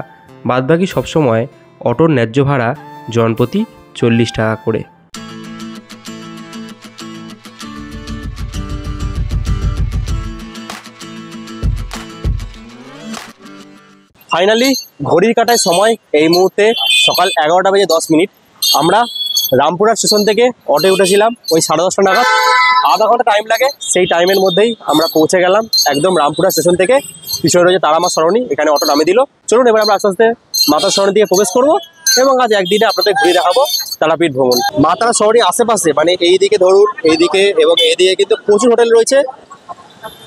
বাদবাকি সবসময় অটোর ন্যায্য ভাড়া জনপ্রতি 40 টাকা করে। ফাইনালি ঘড়ির কাঁটায় সময় এই মুহূর্তে সকাল 11:10 আমরা রামপুরহাট স্টেশন থেকে অটোয় উঠেছিলাম ওই 10:30 নাগাদ। আধা ঘন্টা টাইম লাগে, সেই টাইমের মধ্যেই আমরা পৌঁছে গেলাম একদম রামপুরহাট স্টেশন থেকে। পিছনে রয়েছে তারামা সরণি, এখানে অটো নামিয়ে দিল। চলুন এবার আমরা আস্তে আস্তে মাতার সরণি দিয়ে প্রবেশ করবো এবং আজ একদিনে আপনাদের ঘুরে দেখাবো তারাপীঠ ভ্রমণ। মাতারা শহরের আশেপাশে মানে এইদিকে ধরুন, এইদিকে এবং এইদিকে কিন্তু প্রচুর হোটেল রয়েছে।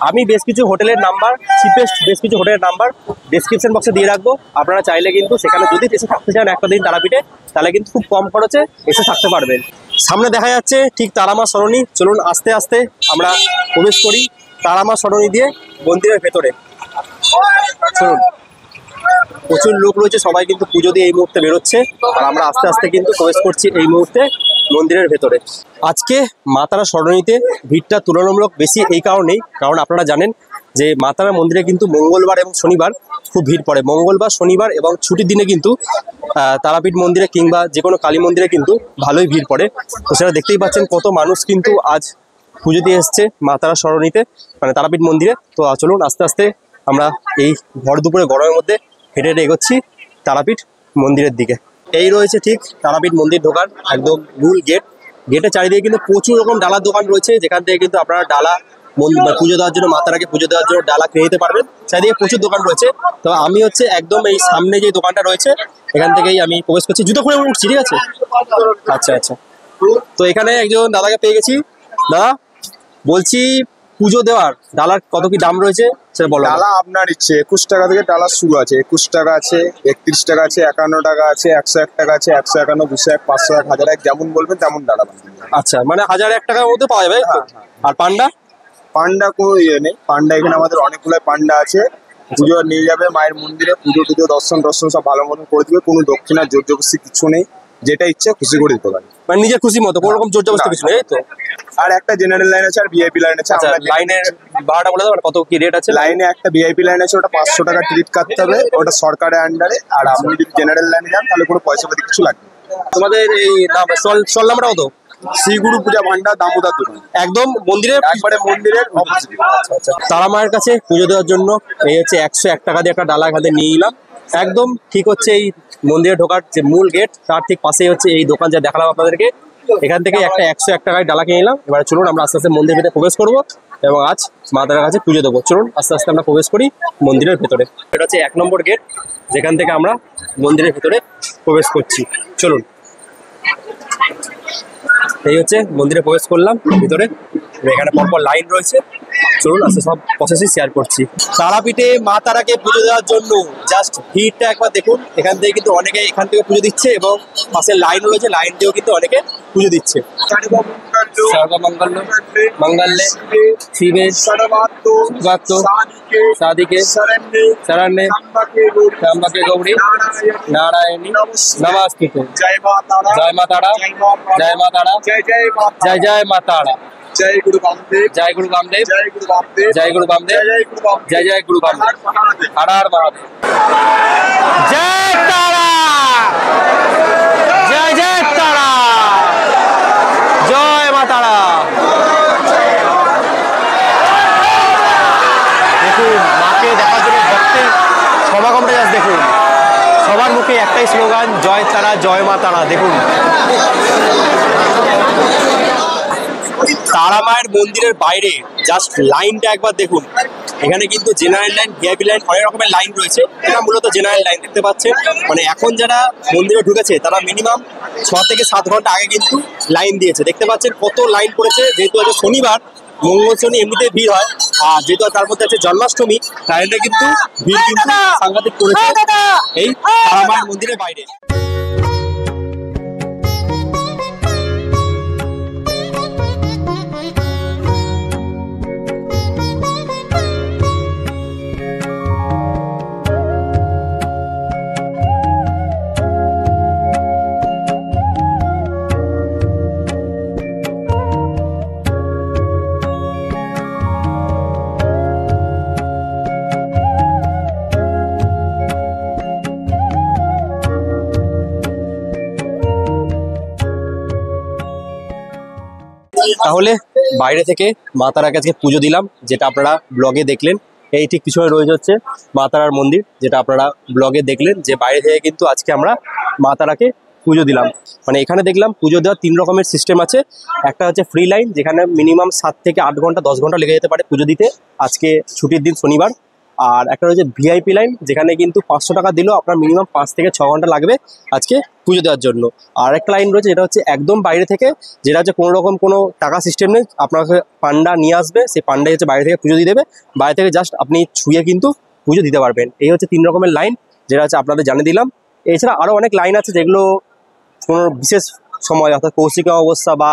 আমি বেশ কিছু হোটেলের নাম্বার, চিপেস্ট বেশ কিছু হোটেলের নাম্বার ডেসক্রিপশন বক্সে দিয়ে রাখবো। আপনারা চাইলে কিন্তু সেখানে যদি এসে থাকতে চান একটা দিন তারাপীঠে, তাহলে কিন্তু খুব কম খরচে এসে থাকতে পারবেন। সামনে দেখা যাচ্ছে ঠিক তারামা সরণি। চলুন আস্তে আস্তে আমরা প্রবেশ করি তারামা সরণি দিয়ে মন্দিরের ভেতরে। চলুন, প্রচুর লোক রয়েছে, সবাই কিন্তু পুজো দিয়ে এই মুহূর্তে বেরোচ্ছে, আর আমরা আস্তে আস্তে কিন্তু প্রবেশ করছি এই মুহূর্তে মন্দিরের ভেতরে। আজকে মাতারা সরণিতে ভিড়টা তুলনামূলক বেশি এই কারণেই, কারণ আপনারা জানেন যে মাতারা মন্দিরে কিন্তু মঙ্গলবার এবং শনিবার খুব ভিড় পড়ে। মঙ্গলবার, শনিবার এবং ছুটির দিনে কিন্তু তারাপীঠ মন্দিরে কিংবা যে কোনো কালী মন্দিরে কিন্তু ভালোই ভিড় পড়ে। তো সেটা দেখতেই পাচ্ছেন কত মানুষ কিন্তু আজ পুজো দিয়ে এসছে মাতারা সরণিতে, মানে তারাপীঠ মন্দিরে। তো চলুন আস্তে আস্তে আমরা এই ভর দুপুরে গরমের মধ্যে হেঁটে হেঁটে এগোচ্ছি তারাপীঠ মন্দিরের দিকে। এই রয়েছে ঠিক তারাপীঠ মন্দির ঢোকার একদম মূল গেট। গেটের চারিদিকে কিন্তু প্রচুর রকম ডালার দোকান রয়েছে, যেখান থেকে কিন্তু আপনারা ডালা পুজো দেওয়ার জন্য, মাতারাকে পুজো দেওয়ার জন্য ডালা কিনে নিতে পারবেন। চারিদিকে প্রচুর দোকান রয়েছে। তো আমি হচ্ছে একদম এই সামনে যে দোকানটা রয়েছে এখান থেকেই আমি প্রবেশ করছি, জুতো খুলে উঠছি, ঠিক আছে? আচ্ছা আচ্ছা। তো এখানে একজন দাদাকে পেয়ে গেছি। দাদা বলছি, পুজো দেওয়ার ডালার কত কি দাম রয়েছে সেটা বলো। ডালা আপনার ইচ্ছে 21 টাকা থেকে ডালা শুরু আছে। 21 টাকা আছে, 31 টাকা আছে, 51 টাকা আছে, 101 টাকা আছে, 151, 201, 501, 1001, যেমন বলবেন তেমন ডালা পাবেন। আচ্ছা, মানে 1001 টাকার মধ্যে পাওয়া যাবে, তাই তো? আর পান্ডা? পান্ডা কোনো ইয়ে নেই। পান্ডা এখানে আমাদের অনেকগুলো পান্ডা আছে। পুজো নিয়ে যাবে মায়ের মন্দিরে, পুজো টুজো দর্শন সব ভালো মতন করে দিবে। কোনো দক্ষিণা জোর জবরদস্তি কিছু নেই, যেটা ইচ্ছে খুশি করে দিতে পারে, মানে নিজের খুশি মতো, কোনো রকম জোর জবরদস্তি কিছু নেই, এই তো? আর একটা জেনারেল লাইন আছে আর ভিআইপি লাইন আছে। আচ্ছা, আমরা লাইনের ভাড়াটা বলে দাও, মানে কত কি রেট আছে? লাইনে একটা ভিআইপি লাইন আছে, ওটা 500 টাকা টিকিট কাটতে হবে, ওটা সরকারের আন্ডারে। আর আপনি যদি জেনারেল লাইনে যান তাহলে কোনো পয়সা পাতি কিছু লাগবে না। তোমাদের এই স্টল নাম্বারটা কত? শ্রী গুরু পূজা ভান্ডার, দামোদর দোকান, একদম মন্দিরের একবারে মন্দিরের অপোজিট। তারা মায়ের কাছে পুজো দেওয়ার জন্য এই হচ্ছে 101 টাকা দিয়ে একটা ডালা এখানে নিয়ে নিলাম। একদম ঠিক হচ্ছে এই মন্দিরে ঢোকার যে মূল গেট তার ঠিক পাশেই হচ্ছে এই দোকান, যা দেখালাম আপনাদেরকে। এখান থেকে একটা 101 টাকায় ডালা কিনে নিলাম। এবার চলুন আমরা আস্তে আস্তে মন্দিরের ভেতরে প্রবেশ করবো এবং আজ মাতার কাছে পুজো দেবো। চলুন আস্তে আস্তে আমরা প্রবেশ করি মন্দিরের ভেতরে। এটা হচ্ছে 1 নম্বর গেট, যেখান থেকে আমরা মন্দিরের ভেতরে প্রবেশ করছি। চলুন, এই হচ্ছে মন্দিরে প্রবেশ করলাম ভিতরে। এখানে পরপর লাইন রয়েছে। চলুন আস্তে সব প্রসেসই শেয়ার করছি। তারাপীঠে মা তারাকে পুজো দেওয়ার জন্য জাস্ট ভিড়টা একবার দেখুন। এখান থেকে কিন্তু অনেকে এখান থেকে পুজো দিচ্ছে এবং পাশে লাইন রয়েছে, লাইন দিয়েও কিন্তু অনেকে পুজো দিচ্ছে। সর্বমঙ্গল মঙ্গলে শিবে সর্বার্থ সাধিকে শরণ্যে ত্র্যম্বকে গৌরী নারায়ণী নমস্তুতে। জয় মা তারা, জয় মা তারা, জয় মা তারা, জয় জয় মা তারা, জয় জয় মা তারা, জয় গুরু বামদেব, জয় গুরু বামদেব, জয় গুরু বামদেব, জয় গুরু বামদেব, জয় গুরু বামদেব, জয় জয় গুরু বামদেব। হর হর মহাদেব। জয় তারা, জয় জয় তারা, জয় মা তারা। দেখুন মাকে দেখার জন্য ভক্তের সমাগমটা জাস্ট দেখুন। সবার মুখে একটাই স্লোগান, জয় তারা, জয় মা তারা। দেখুন তারা মায়ের মন্দিরের বাইরে জাস্ট লাইনটা একবার দেখুন। এখানে কিন্তু জেনারেল লাইন, ভিআইপি লাইন, অনেক রকমের লাইন রয়েছে। এটা মূলত জেনারেল লাইন দেখতে পাচ্ছেন। মানে এখন যারা মন্দিরে ঢুকেছে তারা মিনিমাম 6 থেকে 7 ঘন্টা আগে কিন্তু লাইন দিয়েছে। দেখতে পাচ্ছেন কত লাইন পড়েছে। যেহেতু আজ শনিবার, মঙ্গল শনি এমনিতে ভিড় হয়, আর যেহেতু তার মধ্যে আছে জন্মাষ্টমী, তাই কিন্তু ভিড় কিন্তু সাংঘাতিক পড়েছে এই তারা মায়ের মন্দিরের বাইরে। তাহলে বাইরে থেকে মা তারার কাছে পুজো দিলাম, যেটা আপনারা ব্লগে দেখলেন। এই ঠিক পিছনে রয়েছে হচ্ছে মা তারার মন্দির, যেটা আপনারা ব্লগে দেখলেন যে বাইরে থেকে কিন্তু আজকে আমরা মা তারাকে পুজো দিলাম। মানে এখানে দেখলাম পুজো দেওয়ার 3 রকমের সিস্টেম আছে। একটা হচ্ছে ফ্রি লাইন, যেখানে মিনিমাম 7 থেকে 8 ঘন্টা 10 ঘন্টা লেগে যেতে পারে পুজো দিতে, আজকে ছুটির দিন শনিবার। আর একটা রয়েছে ভিআইপি লাইন, যেখানে কিন্তু 500 টাকা দিলেও আপনার মিনিমাম 5 থেকে 6 ঘন্টা লাগবে আজকে পুজো দেওয়ার জন্য। আর একটা লাইন রয়েছে যেটা হচ্ছে একদম বাইরে থেকে, যেটা হচ্ছে কোনো রকম কোনো টাকা সিস্টেম নেই, আপনাকে পান্ডা নিয়ে আসবে, সেই পান্ডাই হচ্ছে বাইরে থেকে পুজো দিয়ে দেবে, বাইরে থেকে জাস্ট আপনি ছুঁয়ে কিন্তু পুজো দিতে পারবেন। এই হচ্ছে 3 রকমের লাইন, যেটা হচ্ছে আপনাদের জানিয়ে দিলাম। এছাড়া আরও অনেক লাইন আছে যেগুলো কোনো বিশেষ সময় অর্থাৎ কৌশিক অবস্থা বা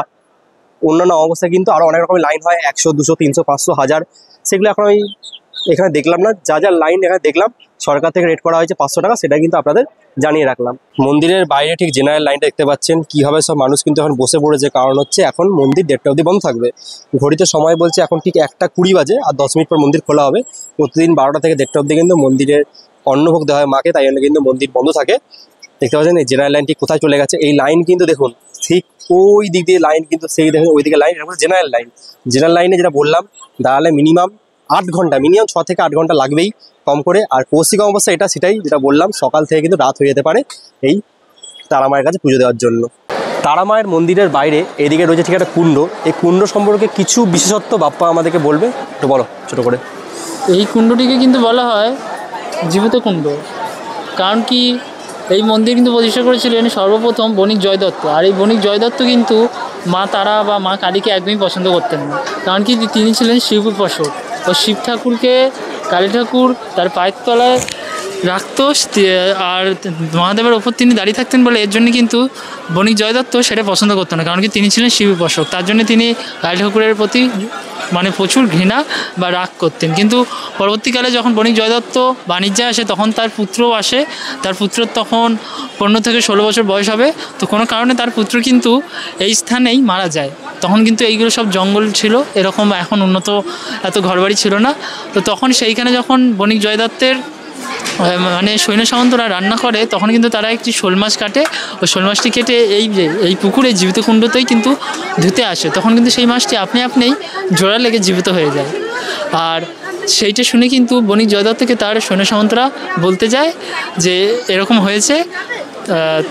অন্যান্য অবস্থায় কিন্তু আরও অনেক রকমের লাইন হয়, 100, 200, 300, 500, 1000। সেগুলো এখন আমি এখানে দেখলাম না। যা যা লাইন এখানে দেখলাম সরকার থেকে রেট করা হয়েছে 500 টাকা, সেটা কিন্তু আপনাদের জানিয়ে রাখলাম। মন্দিরের বাইরে ঠিক জেনারেল লাইনটা দেখতে পাচ্ছেন কীভাবে সব মানুষ কিন্তু এখন বসে পড়েছে, কারণ হচ্ছে এখন মন্দির 1:30 অবধি বন্ধ থাকবে। ঘড়িতে সময় বলছে এখন ঠিক 1:20 বাজে, আর 10 মিনিট পর মন্দির খোলা হবে। প্রতিদিন 12টা থেকে 1:30 অবধি কিন্তু মন্দিরের অন্নভোগ দেওয়া হয় মাকে, তাই জন্য কিন্তু মন্দির বন্ধ থাকে। দেখতে পাচ্ছেন এই জেনারেল লাইনটি কোথায় চলে গেছে। এই লাইন কিন্তু দেখুন ঠিক ওই দিক দিয়ে লাইন, কিন্তু সেই দেখুন ওইদিকে লাইন, এটা জেনারেল লাইন। জেনারেল লাইনে যেটা বললাম দাঁড়ালে মিনিমাম 8 ঘন্টা, মিনিমাম 6 থেকে 8 ঘন্টা লাগবেই কম করে। আর কৌশিক অমাবস্যা এটা সেটাই যেটা বললাম, সকাল থেকে কিন্তু রাত হয়ে যেতে পারে এই তারামায়ের কাছে পুজো দেওয়ার জন্য। তারামায়ের মন্দিরের বাইরে এদিকে রয়েছে ঠিক একটা কুণ্ড। এই কুণ্ড সম্পর্কে কিছু বিশেষত্ব বাপ্পা আমাদেরকে বলবে, একটু বলো ছোটো করে। এই কুণ্ডটিকে কিন্তু বলা হয় জীবিত কুণ্ড। কারণ কি, এই মন্দির কিন্তু প্রতিষ্ঠা করেছিলেন সর্বপ্রথম বণিক জয় দত্ত। আর এই বণিক জয় দত্ত কিন্তু মা তারা বা মা কালীকে একদমই পছন্দ করতেন না। কারণ কি, তিনি ছিলেন শিব উপাসক। ও শিব ঠাকুরকে কালী ঠাকুর তার পায়ের তলায় রাখতো, আর মহাদেবের ওপর তিনি দাঁড়িয়ে থাকতেন বলে এর জন্য কিন্তু বণিক জয় দত্ত সেটা পছন্দ করতেন না। কারণ কি, তিনি ছিলেন শিব উপাসক, তার জন্য তিনি কালী ঠাকুরের প্রতি মানে প্রচুর ঘৃণা বা রাগ করতেন। কিন্তু পরবর্তীকালে যখন বণিক জয় দত্ত বাণিজ্যে আসে, তখন তার পুত্রও আসে। তার পুত্রের তখন 15 থেকে 16 বছর বয়স হবে। তো কোনো কারণে তার পুত্র কিন্তু এই স্থানেই মারা যায়। তখন কিন্তু এইগুলো সব জঙ্গল ছিল, এরকম এখন উন্নত এত ঘরবাড়ি ছিল না। তো তখন সেইখানে যখন বণিক জয় দত্তের মানে সৈন্য সামন্তরা রান্না করে, তখন কিন্তু তারা একটি শোল মাছ কাটে। ওই শোল মাছটি কেটে এই পুকুরে জীবিত কুণ্ডতেই কিন্তু ধুতে আসে। তখন কিন্তু সেই মাছটি আপনিই জোড়া লেগে জীবিত হয়ে যায়। আর সেইটা শুনে কিন্তু বণিক জয় দত্তকে তার সৈন্য সামন্তরা বলতে যায় যে এরকম হয়েছে,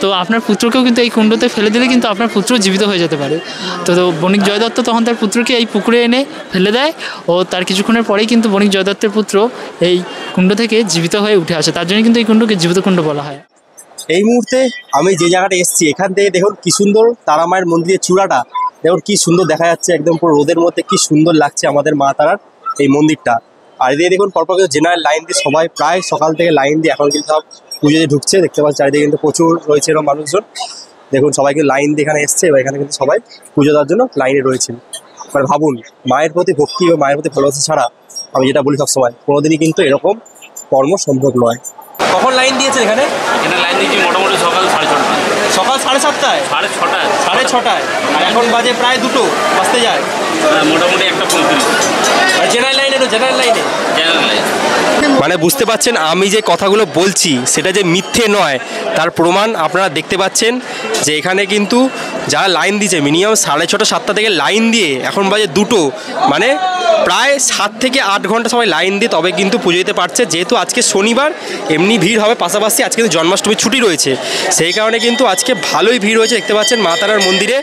তো আপনার পুত্রকেও কিন্তু এই কুণ্ডতে ফেলে দিলে কিন্তু আপনার পুত্র জীবিত হয়ে যেতে পারে। তো বণিক জয় দত্ত তখন তার পুত্রকে এই পুকুরে এনে ফেলে দেয়, ও তার কিছুক্ষণের পরেই কিন্তু বণিক জয় দত্তের পুত্র এই কুণ্ড থেকে জীবিত হয়ে উঠে আসে। তার জন্য কিন্তু এই কুণ্ডকে জীবিত কুণ্ড বলা হয়। এই মুহূর্তে আমি যে জায়গাটা এসেছি, এখান থেকে দেখুন কি সুন্দর তারামায়ের মন্দিরের চূড়াটা, দেখুন কি সুন্দর দেখা যাচ্ছে, একদম পুরো রোদের মধ্যে কি সুন্দর লাগছে আমাদের মা তারার এই মন্দিরটা। আর এদিকে দেখুন পরপর কিন্তু জেনারেল লাইন দিয়ে সবাই প্রায় সকাল থেকে লাইন দিয়ে এখন কিন্তু সব পুজোতে ঢুকছে। দেখতে পাচ্ছি চারিদিকে কিন্তু প্রচুর রয়েছে এরকম মানুষজন। দেখুন সবাই কিন্তু লাইন দিয়ে এখানে এসছে, এবার এখানে কিন্তু সবাই পুজো দেওয়ার জন্য লাইনে রয়েছেন। এবার ভাবুন, মায়ের প্রতি ভক্তি ও মায়ের প্রতি ভালোবাসা ছাড়া আমি যেটা বলি সবসময়, কোনোদিনই কিন্তু এরকম কর্ম সম্ভব নয়। কখন লাইন দিয়েছে এখানে? এখানে লাইন দিয়েছি মোটামুটি সকাল 6:30। সকাল 7:30টায়? 6:30। 6:30। আর এখন বাজে প্রায় 2টো বাজতে যায়। মোটামুটি 1:35। জেনারেল লাইনে জেনারেল লাইন। মানে বুঝতে পাচ্ছেন আমি যে কথাগুলো বলছি সেটা যে মিথ্যে নয়, তার প্রমাণ আপনারা দেখতে পাচ্ছেন যে এখানে কিন্তু যারা লাইন দিয়েছে মিনিমাম 6:30 7টা থেকে লাইন দিয়ে এখন বাজে 2টো, মানে প্রায় 7 থেকে 8 ঘন্টা সবাই লাইন দিয়ে তবে কিন্তু পুজো দিতে পারছে। যেহেতু আজকে শনিবার এমনি ভিড় হবে, পাশাপাশি আজকে কিন্তু জন্মাষ্টমী ছুটি রয়েছে, সেই কারণে কিন্তু আজকে ভালোই ভিড় হয়েছে। দেখতে পাচ্ছেন মা তারার মন্দিরে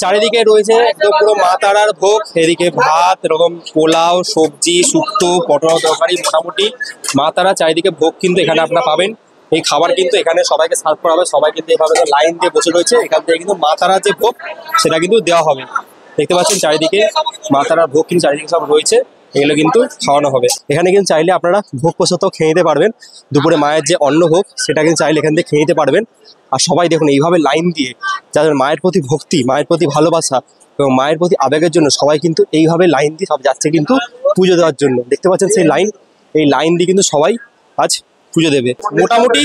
চারিদিকে রয়েছে একদম পুরো মা তারার ভোগ। এদিকে ভাত, এরকম পোলাও, সবজি, শুক্তো, পটল তরকারি, মোটামুটি মা তারা চারিদিকে ভোগ কিন্তু এখানে আপনারা পাবেন। এই খাবার কিন্তু এখানে সবাইকে সার্ভ করা হবে। সবাই কিন্তু এভাবে লাইন দিয়ে বসে রয়েছে, এখান থেকে কিন্তু মা তারার যে ভোগ সেটা কিন্তু দেওয়া হবে। দেখতে পাচ্ছেন চারিদিকে মা তারার ভোগ কিন্তু চারিদিকে সব রয়েছে, এগুলো কিন্তু খাওয়ানো হবে। এখানে কিন্তু চাইলে আপনারা ভোগ প্রসাদও খেয়ে নিতে পারবেন। দুপুরে মায়ের যে অন্নভোগ সেটা কিন্তু চাইলে এখান থেকে খেয়ে নিতে পারবেন। আর সবাই দেখুন এইভাবে লাইন দিয়ে, যাদের মায়ের প্রতি ভক্তি, মায়ের প্রতি ভালোবাসা এবং মায়ের প্রতি আবেগের জন্য সবাই কিন্তু এইভাবে লাইন দিয়ে সব যাচ্ছে কিন্তু পুজো দেওয়ার জন্য। দেখতে পাচ্ছেন সেই লাইন, এই লাইন দিয়ে কিন্তু সবাই আজ পুজো দেবে। মোটামুটি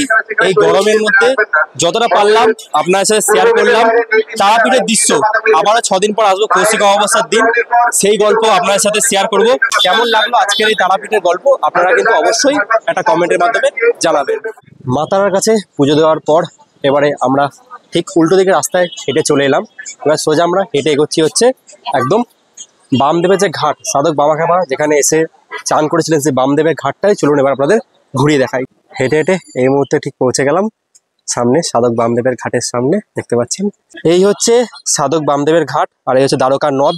এই গরমের মধ্যে যতটা পারলাম আপনার সাথে শেয়ার করলাম তারাপীঠের দৃশ্য। আবারও 6 দিন পর আসবো কৌশিক অমাবস্যার দিন, সেই গল্প আপনার সাথে শেয়ার করব। কেমন লাগলো আজকের এই তারাপীঠের গল্প আপনারা কিন্তু অবশ্যই একটা কমেন্টের মাধ্যমে জানাবেন। মা তারার কাছে পুজো দেওয়ার পর এবারে আমরা ঠিক উল্টো দিকে রাস্তায় হেঁটে চলে এলাম। এবার সোজা আমরা হেঁটে এগোচ্ছি হচ্ছে একদম বামদেবের যে ঘাট, সাধক বামাখ্যাপা, যেখানে এসে চান করেছিলেন সেই বামদেবের ঘাটটাই চলুন এবার আপনাদের ঘুরিয়ে দেখাই। হেঁটে হেঁটে এই মুহূর্তে ঠিক পৌঁছে গেলাম সামনে সাধক বামদেবের ঘাটের সামনে, দেখতে পাচ্ছেন এই হচ্ছে সাধক বামদেবের ঘাট আর এই হচ্ছে দ্বারকা নদ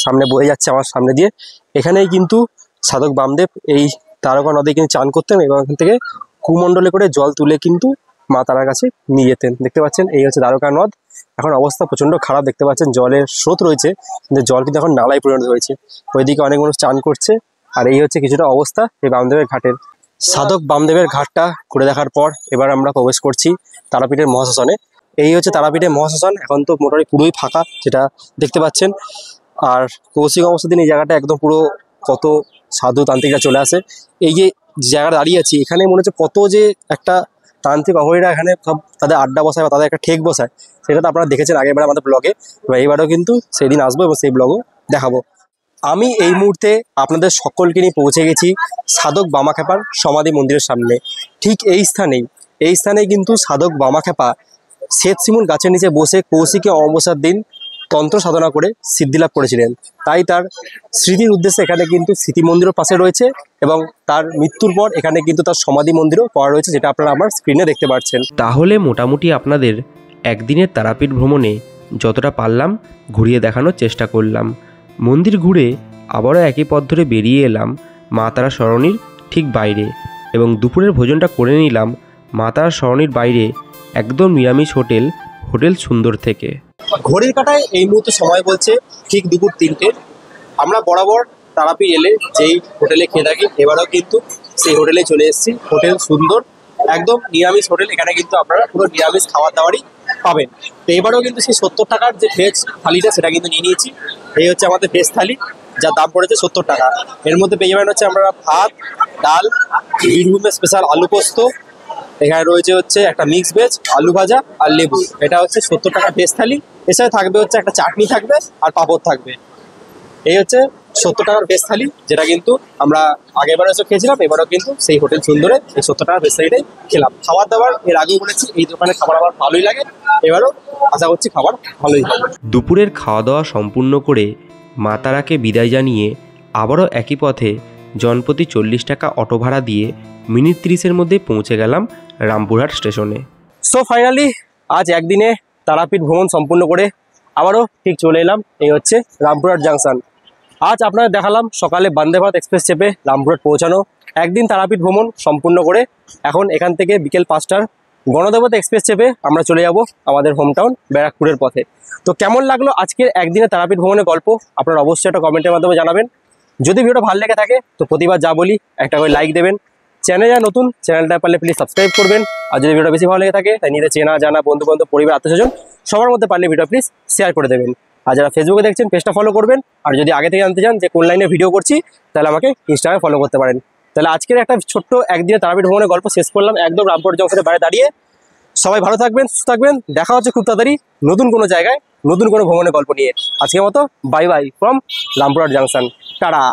সামনে বয়ে যাচ্ছে আমার সামনে দিয়ে। এখানেই কিন্তু সাধক বামদেব এই দ্বারকা নদে কিন্তু চান করতেন এবং এখান থেকে কুমণ্ডলে করে জল তুলে কিন্তু মা তারার কাছে নিয়ে যেতেন। দেখতে পাচ্ছেন এই হচ্ছে দ্বারকা নদ। এখন অবস্থা প্রচণ্ড খারাপ, দেখতে পাচ্ছেন জলের স্রোত রয়েছে কিন্তু জল কিন্তু এখন নালায় পরিণত হয়েছে। ওইদিকে অনেক মানুষ চান করছে আর এই হচ্ছে কিছুটা অবস্থা এই বামদেবের ঘাটের। সাধক বামদেবের ঘাটটা ঘুরে দেখার পর এবার আমরা প্রবেশ করছি তারাপীঠের মহাশ্মশানে। এই হচ্ছে তারাপীঠের মহাশ্মশান, এখন তো মোটামুটি পুরোই ফাঁকা যেটা দেখতে পাচ্ছেন। আর কৌশিক অবস্থা দিন এই জায়গাটা একদম পুরো কত সাধু তান্ত্রিকরা চলে আসে। এই যে জায়গাটা দাঁড়িয়ে আছি এখানে মনে হচ্ছে কত যে একটা তান্ত্রিক অঘরীরা এখানে সব তাদের আড্ডা বসায় বা তাদের একটা ঠেক বসায়, সেটা তো আপনারা দেখেছেন আগেরবার আমাদের ব্লগে। এবার এইবারও কিন্তু সেই দিন আসবো এবং সেই ব্লগও দেখাবো। আমি এই মুহূর্তে আপনাদের সকলকে নিয়ে পৌঁছে গেছি সাধক বামাখ্যাপার সমাধি মন্দিরের সামনে। ঠিক এই স্থানেই কিন্তু সাধক বামাখ্যাপা শ্বেত শিমুল গাছের নিচে বসে কৌশিকী অমাবস্যার দিন তন্ত্র সাধনা করে সিদ্ধিলাভ করেছিলেন। তাই তার স্মৃতির উদ্দেশ্যে এখানে কিন্তু স্মৃতি মন্দিরও পাশে রয়েছে এবং তার মৃত্যুর পর এখানে কিন্তু তার সমাধি মন্দিরও করা রয়েছে, যেটা আপনারা আমার স্ক্রিনে দেখতে পাচ্ছেন। তাহলে মোটামুটি আপনাদের একদিনের তারাপীঠ ভ্রমণে যতটা পারলাম ঘুরিয়ে দেখানোর চেষ্টা করলাম। মন্দির ঘুরে আবারও একই পথ ধরে বেরিয়ে এলাম মা তারা সরণির ঠিক বাইরে এবং দুপুরের ভোজনটা করে নিলাম মা তারা সরণির বাইরে একদম নিরামিষ হোটেল সুন্দর থেকে। ঘড়ির কাঁটায় এই মুহূর্তে সময় বলছে ঠিক দুপুর 3টে। আমরা বরাবর তারাপীঠ এলে যেই হোটেলে খেয়ে থাকি এবারও কিন্তু সেই হোটেলে চলে এসেছি, হোটেল সুন্দর, একদম নিরামিষ হোটেল। এখানে কিন্তু আপনারা পুরো নিরামিষ খাবার দাবারই পাবেন। তো এবারও কিন্তু সেই 70 টাকার যে ভেজ থালিটা সেটা কিন্তু নিয়ে নিয়েছি। এই হচ্ছে আমাদের ভেজ থালি, যার দাম পড়েছে 70 টাকা। এর মধ্যে পেয়ে যাবেন হচ্ছে আমরা ভাত, ডাল, বীরভূমের স্পেশাল আলু পোস্ত, এখানে রয়েছে হচ্ছে একটা মিক্স ভেজ, আলু ভাজা আর লেবু। এটা হচ্ছে 70 টাকার ভেজ থালি। এছাড়া থাকবে হচ্ছে একটা চাটনি থাকবে আর পাঁপড় থাকবে। এই হচ্ছে 70 টাকার ভেজ থালি, যেটা কিন্তু আমরা আগেরবার এসে খেয়েছিলাম, এবারও কিন্তু সেই হোটেল সুন্দরে এই 70 টাকার ভেজ থালিটাই খেলাম। খাবার দাবার এর আগেও বলেছি এই দোকানের খাবার আমার ভালোই লাগে, এবারও আশা করছি খাবার ভালোই হবে। দুপুরের খাওয়া দাওয়া সম্পূর্ণ করে মা তারাকে বিদায় জানিয়ে আবারও একই পথে জনপ্রতি 40 টাকা অটো ভাড়া দিয়ে মিনিট 30-এর মধ্যে পৌঁছে গেলাম রামপুরহাট স্টেশনে। সো ফাইনালি আজ একদিনে তারাপীঠ ভ্রমণ সম্পূর্ণ করে আবারও ঠিক চলে এলাম এই হচ্ছে রামপুরহাট জাংশন। আজ আপনারা দেখালাম সকালে বন্দে ভারত এক্সপ্রেস চেপে রামপুরহাট পৌঁছানো, একদিন তারাপীঠ ভ্রমণ সম্পূর্ণ করে এখন এখান থেকে বিকেল 5টার গণদেবতা এক্সপ্রেস চেপে আমরা চলে যাব আমাদের হোমটাউন ব্যারাকপুরের পথে। তো কেমন লাগলো আজকের একদিনে তারাপীঠ ভ্রমণের গল্প আপনারা অবশ্যই একটা কমেন্টের মাধ্যমে জানাবেন। যদি ভিডিওটা ভালো লেগে থাকে তো প্রতিবার যা বলি একটা করে লাইক দেবেন। চ্যানেলে যা নতুন চ্যানেলটা পারলে প্লিজ সাবস্ক্রাইব করবেন। আর যদি ভিডিও বেশি ভালো লেগে থাকে তাই নিজের চেনা জানা বন্ধু বান্ধব পরিবার আত্মীয়স্বজন সবার মধ্যে পারলে ভিডিও প্লিজ শেয়ার করে দেবেন। আর যারা ফেসবুকে দেখছেন পেজটা ফলো করবেন। আর যদি আগে থেকে জানতে চান যে কোন লাইনে ভিডিও করছি তাহলে আমাকে ইনস্টাগ্রামে ফলো করতে পারেন। তাহলে আজকের একটা ছোট্ট একদিনে তারাপীঠ ভ্রমণের গল্প শেষ করলাম একদম রামপুরহাট জংশনের বাইরে দাঁড়িয়ে। সবাই ভালো থাকবেন, সুস্থ থাকবেন, দেখা হচ্ছে খুব তাড়াতাড়ি নতুন কোনো জায়গায় নতুন কোনো ভ্রমণের গল্প নিয়ে। আজকের মতো bye buy from Rampurhat junction, tata.